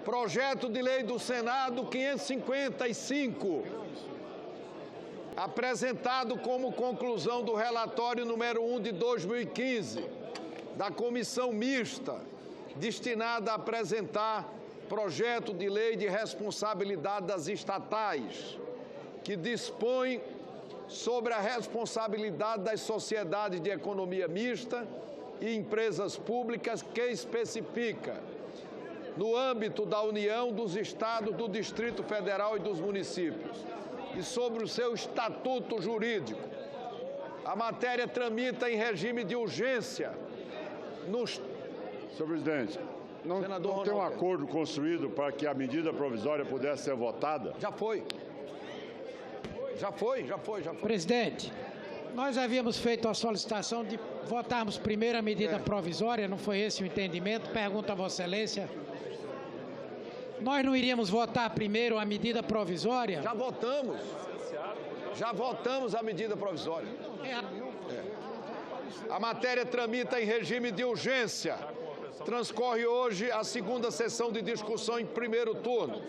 Projeto de Lei do Senado 555, apresentado como conclusão do relatório número 1 de 2015, da Comissão Mista, destinada a apresentar projeto de lei de responsabilidade das estatais, que dispõe sobre a responsabilidade das sociedades de economia mista e empresas públicas, que especifica, no âmbito da União, dos Estados, do Distrito Federal e dos municípios, e sobre o seu estatuto jurídico. A matéria tramita em regime de urgência nos... Senhor presidente, não tem um acordo construído para que a medida provisória pudesse ser votada? Já foi. Presidente, nós havíamos feito a solicitação de votarmos primeiro a medida provisória, não foi esse o entendimento? Pergunto a Vossa Excelência. Nós não iríamos votar primeiro a medida provisória? Já votamos a medida provisória. A matéria tramita em regime de urgência. Transcorre hoje a segunda sessão de discussão em primeiro turno.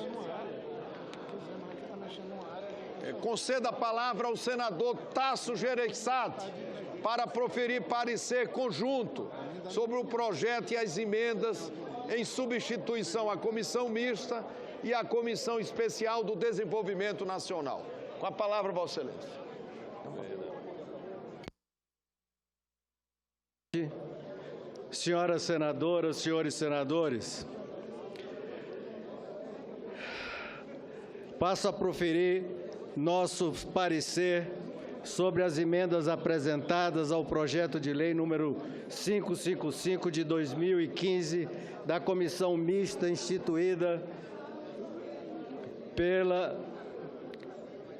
Conceda a palavra ao senador Tasso Gereissati para proferir parecer conjunto sobre o projeto e as emendas em substituição à Comissão Mista e à Comissão Especial do Desenvolvimento Nacional. Com a palavra, Vossa Excelência. Senhoras senadoras, senhores senadores, passo a proferir nosso parecer sobre as emendas apresentadas ao projeto de lei número 555 de 2015 da Comissão Mista instituída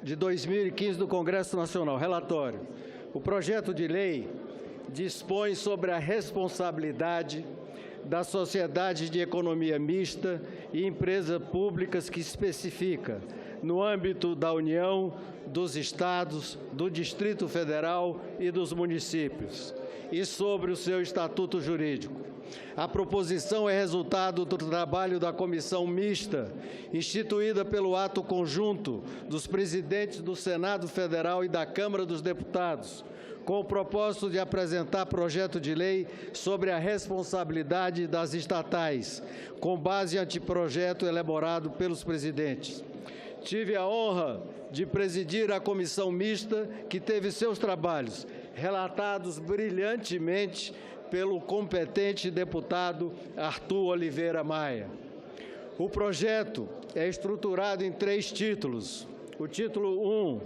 de 2015 do Congresso Nacional. Relatório. O projeto de lei dispõe sobre a responsabilidade da sociedade de economia mista e empresas públicas, que especifica, no âmbito da União, dos Estados, do Distrito Federal e dos municípios, e sobre o seu estatuto jurídico. A proposição é resultado do trabalho da Comissão Mista, instituída pelo ato conjunto dos presidentes do Senado Federal e da Câmara dos Deputados, com o propósito de apresentar projeto de lei sobre a responsabilidade das estatais, com base em anteprojeto elaborado pelos presidentes. Tive a honra de presidir a Comissão Mista, que teve seus trabalhos relatados brilhantemente pelo competente deputado Arthur Oliveira Maia. O projeto é estruturado em 3 títulos. O título 1,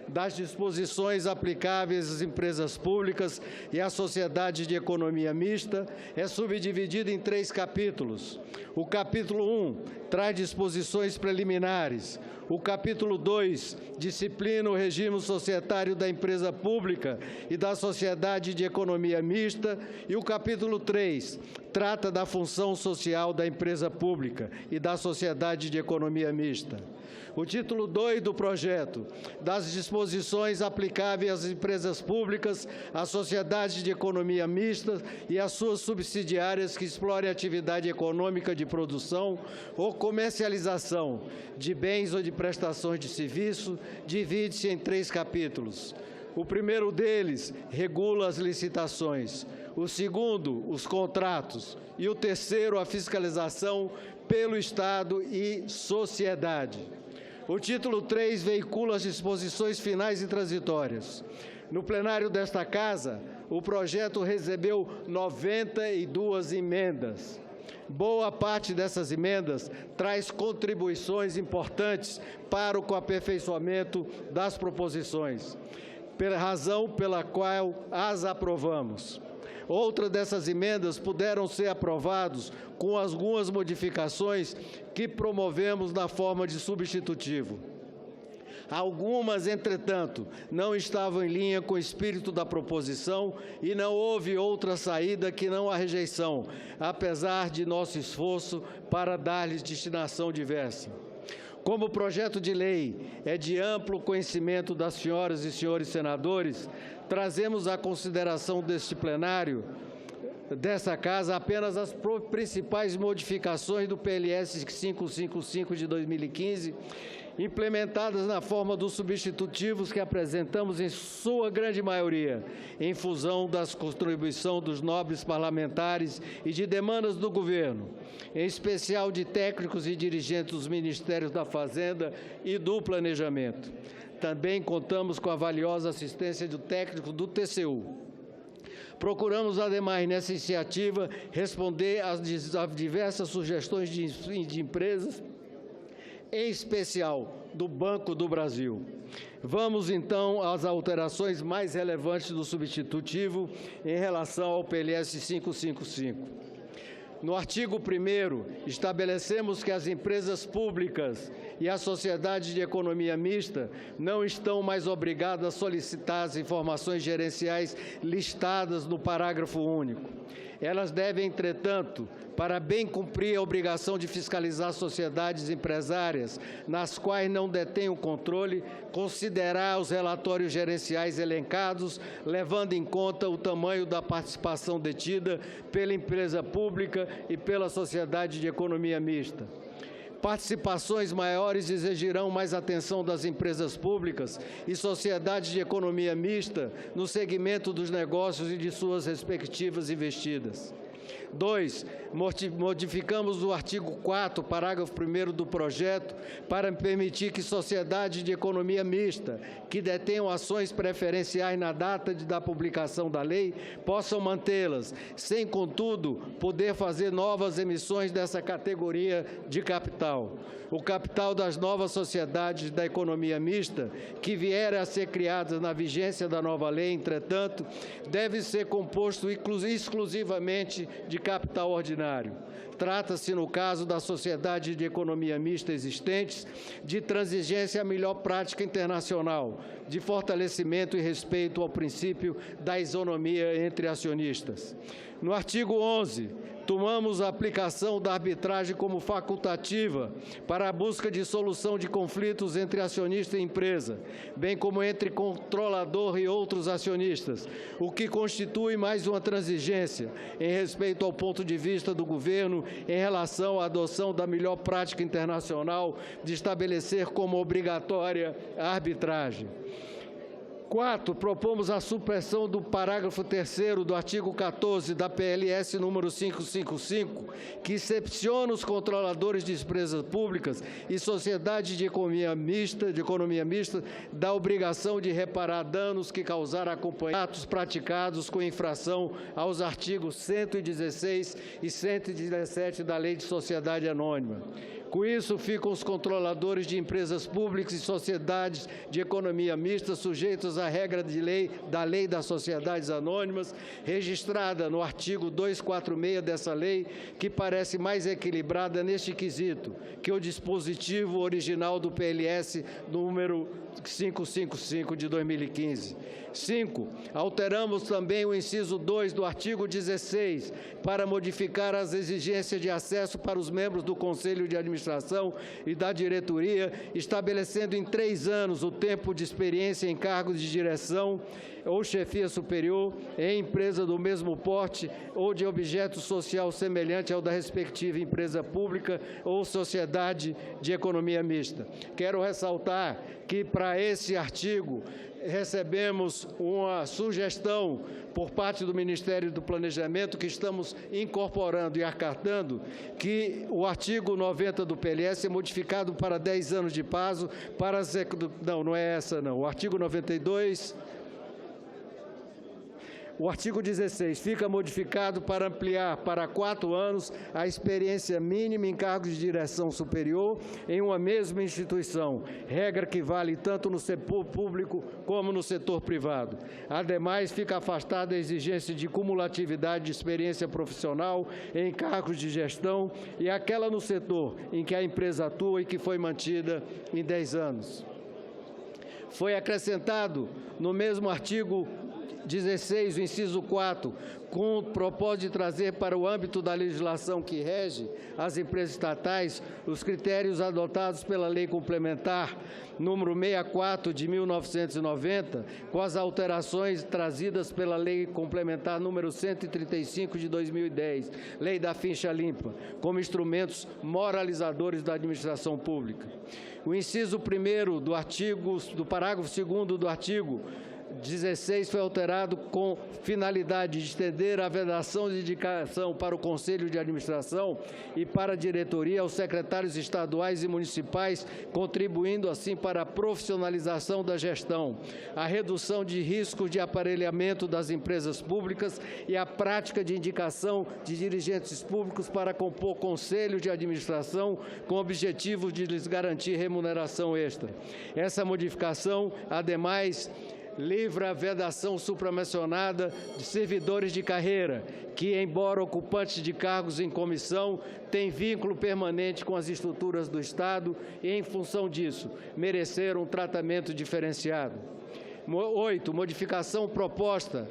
das disposições aplicáveis às empresas públicas e à sociedade de economia mista, é subdividido em 3 capítulos. O capítulo 1 traz disposições preliminares. O capítulo 2 disciplina o regime societário da empresa pública e da sociedade de economia mista. E o capítulo 3 trata da função social da empresa pública e da sociedade de economia mista. O título 2 do projeto, das disposições aplicáveis às empresas públicas, às sociedades de economia mista e às suas subsidiárias que explorem atividade econômica de produção ou comercialização de bens ou de prestações de serviço, divide-se em 3 capítulos. O primeiro deles regula as licitações, o segundo, os contratos, e o terceiro, a fiscalização pelo Estado e sociedade. O título 3 veicula as disposições finais e transitórias. No plenário desta Casa, o projeto recebeu 92 emendas. Boa parte dessas emendas traz contribuições importantes para o aperfeiçoamento das proposições, pela razão pela qual as aprovamos. Outras dessas emendas puderam ser aprovadas com algumas modificações que promovemos na forma de substitutivo. Algumas, entretanto, não estavam em linha com o espírito da proposição e não houve outra saída que não a rejeição, apesar de nosso esforço para dar-lhes destinação diversa. Como o projeto de lei é de amplo conhecimento das senhoras e senhores senadores, trazemos à consideração deste plenário dessa Casa apenas as principais modificações do PLS 555 de 2015, implementadas na forma dos substitutivos que apresentamos em sua grande maioria, em função das contribuições dos nobres parlamentares e de demandas do governo, em especial de técnicos e dirigentes dos Ministérios da Fazenda e do Planejamento. Também contamos com a valiosa assistência do técnico do TCU. Procuramos, ademais, nessa iniciativa, responder às diversas sugestões de empresas, em especial do Banco do Brasil. Vamos, então, às alterações mais relevantes do substitutivo em relação ao PLS 555. No artigo 1º, estabelecemos que as empresas públicas e a sociedade de economia mista não estão mais obrigadas a solicitar as informações gerenciais listadas no parágrafo único. Elas devem, entretanto, para bem cumprir a obrigação de fiscalizar sociedades empresárias nas quais não detêm o controle, considerar os relatórios gerenciais elencados, levando em conta o tamanho da participação detida pela empresa pública e pela sociedade de economia mista. Participações maiores exigirão mais atenção das empresas públicas e sociedades de economia mista no segmento dos negócios e de suas respectivas investidas. 2. Modificamos o artigo 4º, parágrafo 1º do projeto, para permitir que sociedades de economia mista que detenham ações preferenciais na data da publicação da lei possam mantê-las, sem, contudo, poder fazer novas emissões dessa categoria de capital. O capital das novas sociedades da economia mista, que vierem a ser criadas na vigência da nova lei, entretanto, deve ser composto exclusivamente de capital ordinário. Trata-se, no caso da sociedade de economia mista existentes, de transigência à melhor prática internacional, de fortalecimento e respeito ao princípio da isonomia entre acionistas. No artigo 11, tomamos a aplicação da arbitragem como facultativa para a busca de solução de conflitos entre acionista e empresa, bem como entre controlador e outros acionistas, o que constitui mais uma transigência em respeito ao ponto de vista do governo em relação à adoção da melhor prática internacional de estabelecer como obrigatória a arbitragem. 4. Propomos a supressão do parágrafo 3º do artigo 14 da PLS número 555, que excepciona os controladores de empresas públicas e sociedades de economia mista da obrigação de reparar danos que causaram atos praticados com infração aos artigos 116 e 117 da Lei de Sociedade Anônima. Com isso, ficam os controladores de empresas públicas e sociedades de economia mista sujeitos à regra de lei da Lei das Sociedades Anônimas, registrada no artigo 246 dessa lei, que parece mais equilibrada neste quesito que o dispositivo original do PLS número 555 de 2015. 5. Alteramos também o inciso 2 do artigo 16 para modificar as exigências de acesso para os membros do Conselho de Administração e da diretoria, estabelecendo em 3 anos o tempo de experiência em cargos de direção ou chefia superior em empresa do mesmo porte ou de objeto social semelhante ao da respectiva empresa pública ou sociedade de economia mista. Quero ressaltar que, para esse artigo, recebemos uma sugestão por parte do Ministério do Planejamento, que estamos incorporando e acartando, que o artigo 90 do PLS é modificado para 10 anos de prazo para... Não é essa, não. O artigo 92... O artigo 16 fica modificado para ampliar para 4 anos a experiência mínima em cargos de direção superior em uma mesma instituição, regra que vale tanto no setor público como no setor privado. Ademais, fica afastada a exigência de cumulatividade de experiência profissional em cargos de gestão e aquela no setor em que a empresa atua e que foi mantida em 10 anos. Foi acrescentado no mesmo artigo 16, o inciso 4, com o propósito de trazer para o âmbito da legislação que rege as empresas estatais os critérios adotados pela Lei Complementar número 64 de 1990, com as alterações trazidas pela Lei Complementar número 135 de 2010, Lei da Ficha Limpa, como instrumentos moralizadores da administração pública. O inciso 1º do parágrafo 2º do artigo 16 foi alterado com finalidade de estender a vedação de indicação para o Conselho de Administração e para a diretoria aos secretários estaduais e municipais, contribuindo assim para a profissionalização da gestão, a redução de riscos de aparelhamento das empresas públicas e a prática de indicação de dirigentes públicos para compor Conselho de Administração com o objetivo de lhes garantir remuneração extra. Essa modificação, ademais, livra a vedação supramencionada de servidores de carreira, que, embora ocupantes de cargos em comissão, têm vínculo permanente com as estruturas do Estado e, em função disso, mereceram um tratamento diferenciado. 8. Modificação proposta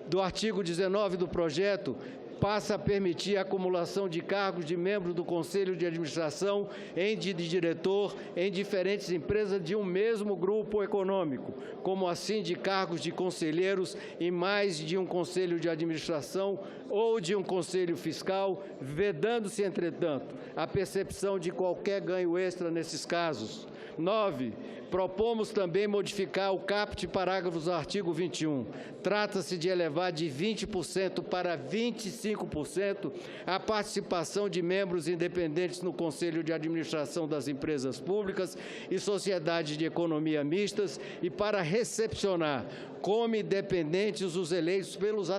do artigo 19 do projeto passa a permitir a acumulação de cargos de membros do Conselho de Administração e de diretor em diferentes empresas de um mesmo grupo econômico, como assim de cargos de conselheiros em mais de um Conselho de Administração ou de um Conselho Fiscal, vedando-se, entretanto, a percepção de qualquer ganho extra nesses casos. 9. Propomos também modificar o caput parágrafos do artigo 21. Trata-se de elevar de 20% para 25% a participação de membros independentes no Conselho de Administração das Empresas Públicas e Sociedades de Economia Mistas e para recepcionar como independentes os eleitos pelos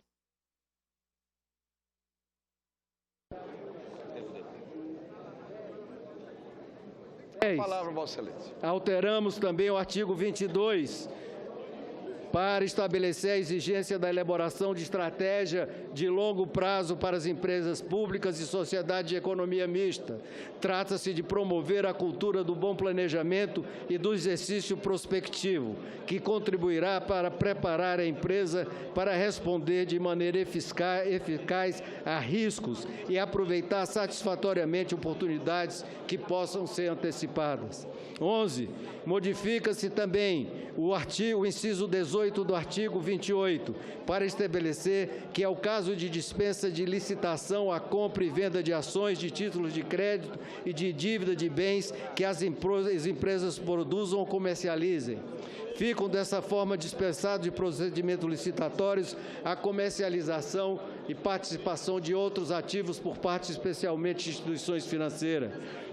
Palavra, Vossa Excelência. Alteramos também o artigo 22 para estabelecer a exigência da elaboração de estratégia de longo prazo para as empresas públicas e sociedade de economia mista. Trata-se de promover a cultura do bom planejamento e do exercício prospectivo, que contribuirá para preparar a empresa para responder de maneira eficaz a riscos e aproveitar satisfatoriamente oportunidades que possam ser antecipadas. 11. Modifica-se também o inciso 18 do artigo 28, para estabelecer que, ao caso de dispensa de licitação, a compra e venda de ações, de títulos de crédito e de dívida de bens que as empresas produzam ou comercializem, ficam dessa forma dispensados de procedimentos licitatórios a comercialização e participação de outros ativos por parte especialmente de instituições financeiras.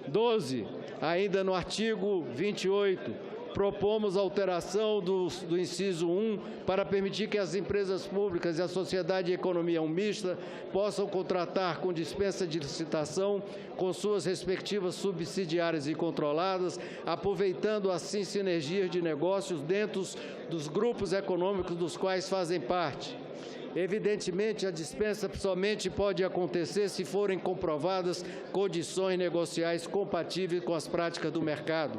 12. Ainda no artigo 28, propomos a alteração do inciso 1 para permitir que as empresas públicas e a sociedade de economia mista possam contratar com dispensa de licitação com suas respectivas subsidiárias e controladas, aproveitando assim sinergias de negócios dentro dos grupos econômicos dos quais fazem parte. Evidentemente, a dispensa somente pode acontecer se forem comprovadas condições negociais compatíveis com as práticas do mercado.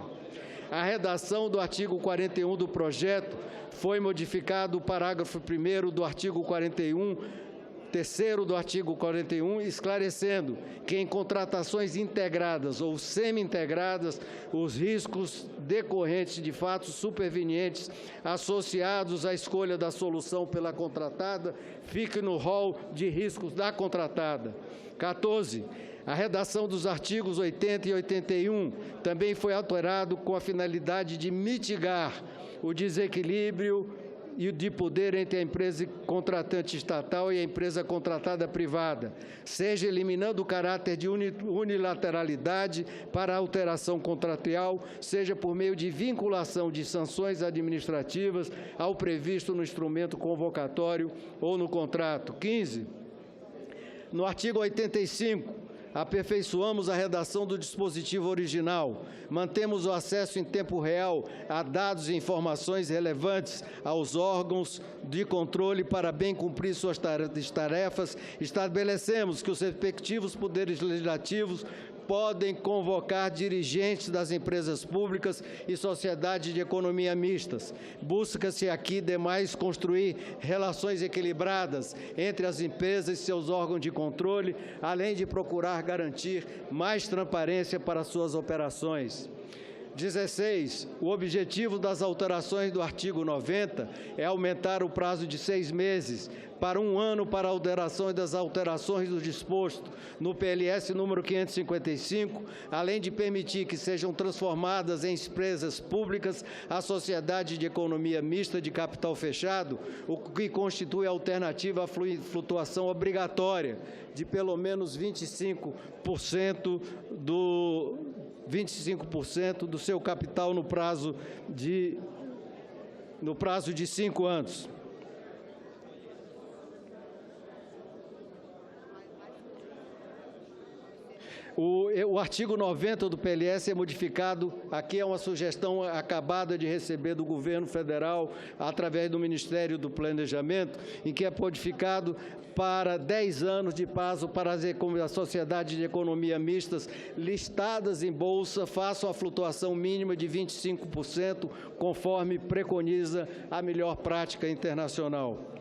A redação do artigo 41 do projeto foi modificado o parágrafo 1º do artigo 41, 3º do artigo 41, esclarecendo que em contratações integradas ou semi-integradas, os riscos decorrentes de fatos supervenientes associados à escolha da solução pela contratada fiquem no rol de riscos da contratada. 14. A redação dos artigos 80 e 81 também foi alterado com a finalidade de mitigar o desequilíbrio e de poder entre a empresa contratante estatal e a empresa contratada privada, seja eliminando o caráter de unilateralidade para a alteração contratual, seja por meio de vinculação de sanções administrativas ao previsto no instrumento convocatório ou no contrato. 15. No artigo 85, aperfeiçoamos a redação do dispositivo original, mantemos o acesso em tempo real a dados e informações relevantes aos órgãos de controle para bem cumprir suas tarefas, estabelecemos que os respectivos poderes legislativos podem convocar dirigentes das empresas públicas e sociedades de economia mistas. Busca-se aqui, demais, construir relações equilibradas entre as empresas e seus órgãos de controle, além de procurar garantir mais transparência para suas operações. 16. O objetivo das alterações do artigo 90 é aumentar o prazo de 6 meses para 1 ano para a alteração das alterações do disposto no PLS número 555, além de permitir que sejam transformadas em empresas públicas a sociedade de economia mista de capital fechado, o que constitui alternativa à flutuação obrigatória de pelo menos 25% do seu capital no prazo de 5 anos. O artigo 90 do PLS é modificado, aqui é uma sugestão acabada de receber do governo federal, através do Ministério do Planejamento, em que é modificado para 10 anos de prazo para as sociedades de economia mistas listadas em bolsa façam a flutuação mínima de 25%, conforme preconiza a melhor prática internacional.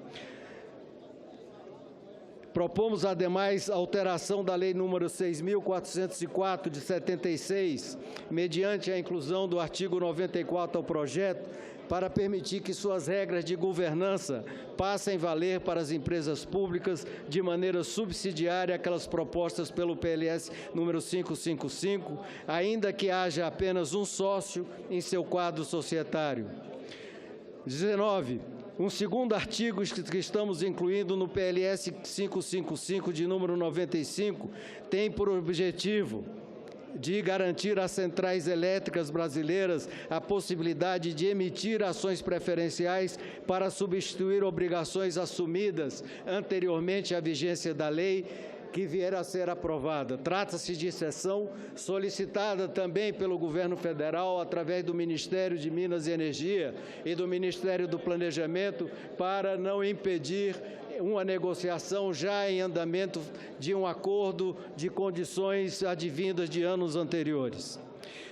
Propomos, ademais, alteração da Lei nº 6.404, de 76, mediante a inclusão do artigo 94 ao projeto, para permitir que suas regras de governança passem a valer para as empresas públicas de maneira subsidiária àquelas propostas pelo PLS número 555, ainda que haja apenas um sócio em seu quadro societário. 19. Um segundo artigo que estamos incluindo no PLS 555, de número 95, tem por objetivo de garantir às centrais elétricas brasileiras a possibilidade de emitir ações preferenciais para substituir obrigações assumidas anteriormente à vigência da lei que vier a ser aprovada. Trata-se de exceção solicitada também pelo governo federal através do Ministério de Minas e Energia e do Ministério do Planejamento para não impedir uma negociação já em andamento de um acordo de condições advindas de anos anteriores.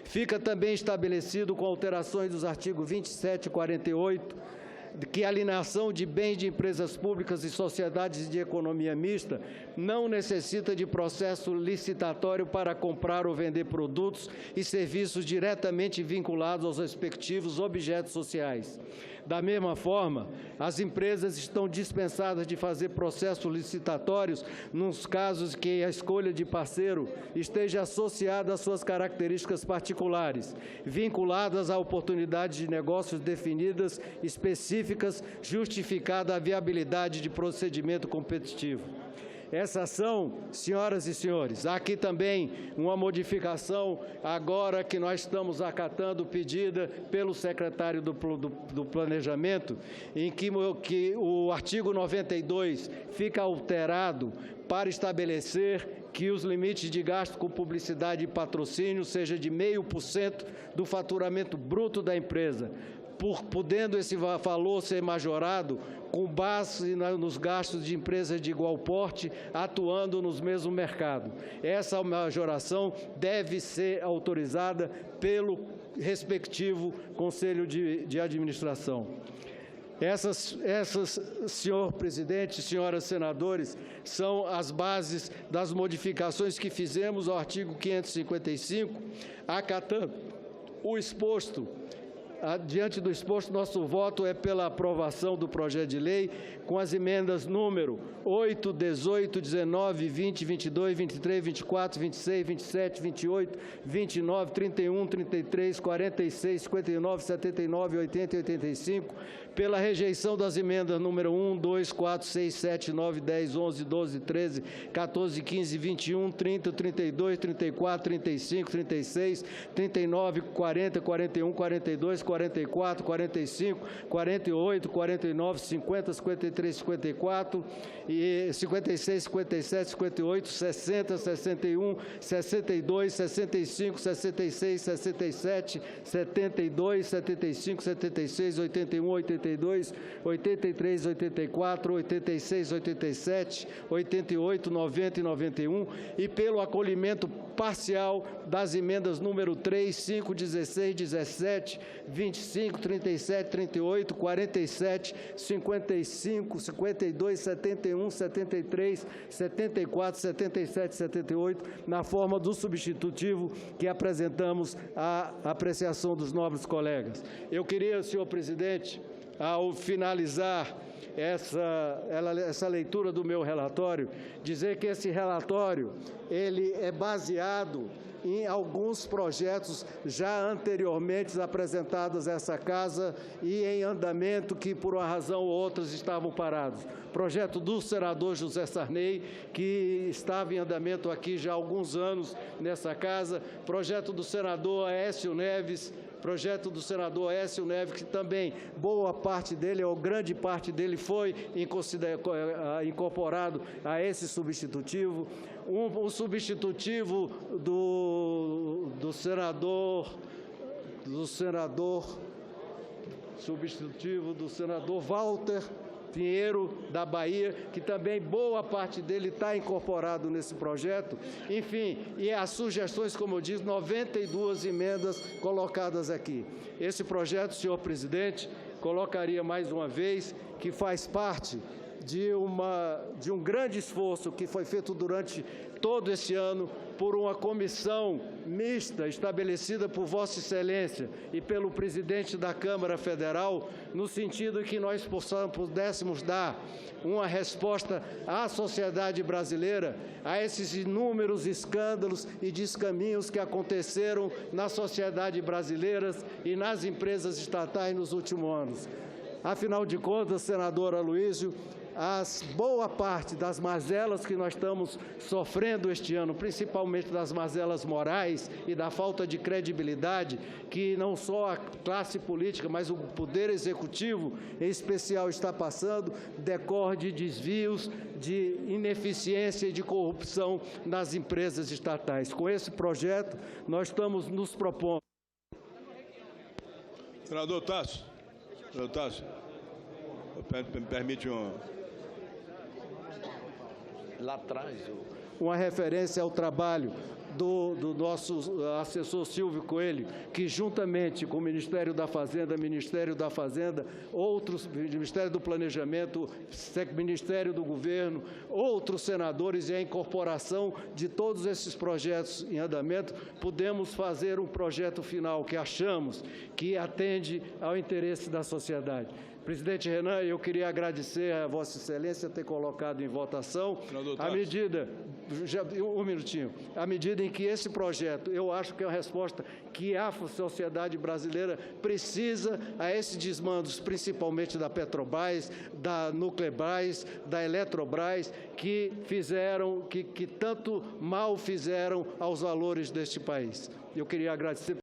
Fica também estabelecido, com alterações dos artigos 27 e 48, que a alienação de bens de empresas públicas e sociedades de economia mista não necessita de processo licitatório para comprar ou vender produtos e serviços diretamente vinculados aos respectivos objetos sociais. Da mesma forma, as empresas estão dispensadas de fazer processos licitatórios nos casos que a escolha de parceiro esteja associada às suas características particulares, vinculadas a oportunidades de negócios definidas, específicas, justificada a viabilidade de procedimento competitivo. Essa ação, senhoras e senhores, há aqui também uma modificação, agora que nós estamos acatando, pedida pelo secretário do Planejamento, em que o artigo 92 fica alterado para estabelecer que os limites de gasto com publicidade e patrocínio seja de 0,5% do faturamento bruto da empresa, podendo esse valor ser majorado com base nos gastos de empresas de igual porte atuando nos mesmos mercados. Essa majoração deve ser autorizada pelo respectivo Conselho de Administração. Essas, senhor presidente, senhoras senadores, são as bases das modificações que fizemos ao artigo 555, acatando o exposto. Diante do exposto, nosso voto é pela aprovação do projeto de lei com as emendas número 8, 18, 19, 20, 22, 23, 24, 26, 27, 28, 29, 31, 33, 46, 59, 79, 80 e 85, pela rejeição das emendas número 1, 2, 4, 6, 7, 9, 10, 11, 12, 13, 14, 15, 21, 30, 32, 34, 35, 36, 39, 40, 41, 42, 44, 45, 48, 49, 50, 53, 54, e 56, 57, 58, 60, 61, 62, 65, 66, 67, 72, 75, 76, 81, 82, 83, 84, 86, 87, 88, 90 e 91, e pelo acolhimento parcial das emendas número 3, 5, 16, 17, 25, 37, 38, 47, 55, 52, 71, 73, 74, 77, 78, na forma do substitutivo que apresentamos à apreciação dos nobres colegas. Eu queria, senhor presidente, ao finalizar essa leitura do meu relatório, dizer que esse relatório ele é baseado em alguns projetos já anteriormente apresentados a essa Casa e em andamento que, por uma razão ou outra, estavam parados. Projeto do senador José Sarney, que estava em andamento aqui já há alguns anos nessa Casa, projeto do senador Aécio Neves, que também boa parte dele, ou grande parte dele, foi incorporado a esse substitutivo. Um substitutivo do senador Walter Pinheiro, da Bahia, que também boa parte dele está incorporado nesse projeto. Enfim, e as sugestões, como eu disse, 92 emendas colocadas aqui. Esse projeto, senhor presidente, colocaria mais uma vez que faz parte de um grande esforço que foi feito durante todo esse ano por uma comissão mista estabelecida por Vossa Excelência e pelo presidente da Câmara Federal, no sentido que nós pudéssemos dar uma resposta à sociedade brasileira, a esses inúmeros escândalos e descaminhos que aconteceram na sociedade brasileira e nas empresas estatais nos últimos anos. Afinal de contas, senador Aloysio, boa parte das mazelas que nós estamos sofrendo este ano, principalmente das mazelas morais e da falta de credibilidade, que não só a classe política, mas o Poder Executivo, em especial, está passando, decorre de desvios, de ineficiência e de corrupção nas empresas estatais. Com esse projeto, nós estamos nos propondo... Senador Tasso, me permite Lá atrás. Uma referência ao trabalho do nosso assessor Silvio Coelho, que juntamente com o Ministério da Fazenda, outros, Ministério do Planejamento, Ministério do Governo, outros senadores e a incorporação de todos esses projetos em andamento, pudemos fazer um projeto final que achamos que atende ao interesse da sociedade. Presidente Renan, eu queria agradecer a Vossa Excelência ter colocado em votação a medida, a medida em que esse projeto, eu acho que é uma resposta que a sociedade brasileira precisa a esses desmandos, principalmente da Petrobras, da Nuclebras, da Eletrobras, que tanto mal fizeram aos valores deste país. Eu queria agradecer.